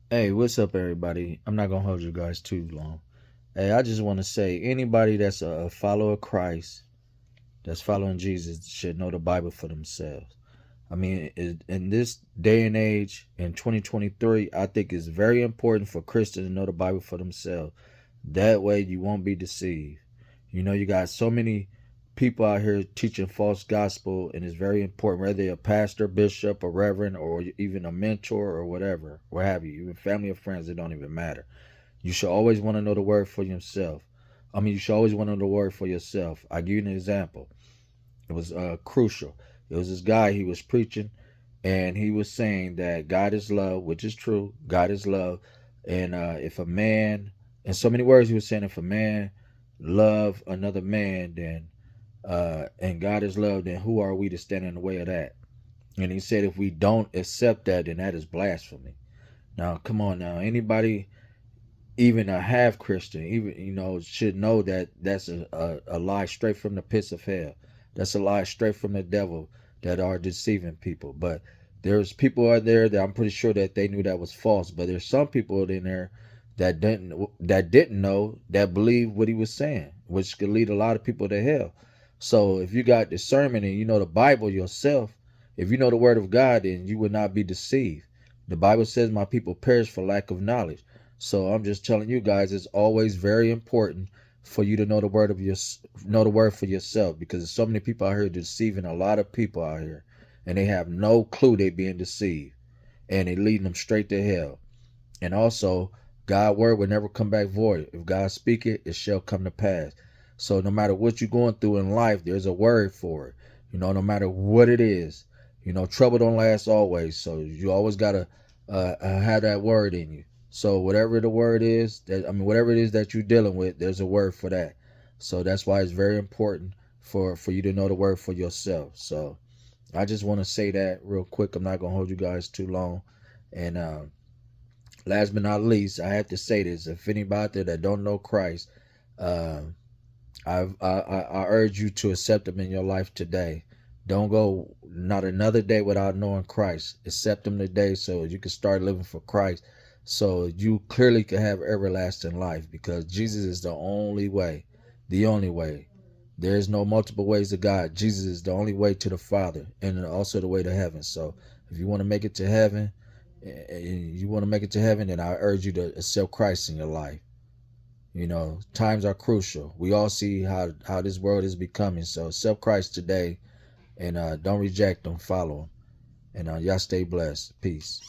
Hey, what's up, everybody? I'm not gonna hold you guys too long. Hey, I just want to say anybody that's a follower of Christ, that's following Jesus, should know the Bible for themselves. I mean, in this day and age, in 2023, I think it's very important for Christians to know the Bible for themselves. That way, you won't be deceived. You got so many people out here teaching false gospel, and it's very important, whether you're a pastor, bishop, a reverend, or even a mentor or whatever, what have you, even family or friends, it don't even matter. You should always want to know the word for yourself. You should always want to know the word for yourself. I'll give you an example. It was crucial. It was this guy, he was preaching, and he was saying that God is love, which is true. God is love. And if a man, in so many words, he was saying, if a man love another man, then and God is love, then who are we to stand in the way of that? And he said, if we don't accept that, then that is blasphemy. Now, come on, now, anybody, even a half Christian, even should know that that's a lie straight from the pits of hell. That's a lie straight from the devil that are deceiving people. But there's people out there that I'm pretty sure that they knew that was false. But there's some people in there that didn't know, that believed what he was saying, which could lead a lot of people to hell. So if you got discernment and you know the Bible yourself, if you know the word of God, then you would not be deceived. The Bible says my people perish for lack of knowledge. So I'm just telling you guys, it's always very important for you to know the word for yourself, because there's so many people out here deceiving a lot of people out here, and they have no clue they being deceived, and it leading them straight to hell. And also, God's word will never come back void. If God speak it, it shall come to pass. So no matter what you're going through in life, there's a word for it. No matter what it is, trouble don't last always. So you always gotta have that word in you. So whatever the word is, whatever it is that you're dealing with, there's a word for that. So that's why it's very important for you to know the word for yourself. So I just want to say that real quick. I'm not gonna hold you guys too long. And last but not least, I have to say this: if anybody out there that don't know Christ, uh, I urge you to accept Him in your life today. Don't go not another day without knowing Christ. Accept Him today so you can start living for Christ, so you clearly can have everlasting life. Because Jesus is the only way, the only way. There is no multiple ways to God. Jesus is the only way to the Father, and also the way to heaven. So if you want to make it to heaven, then I urge you to accept Christ in your life. Times are crucial. We all see how this world is becoming. So accept Christ today, and don't reject him. Follow him, and y'all stay blessed. Peace.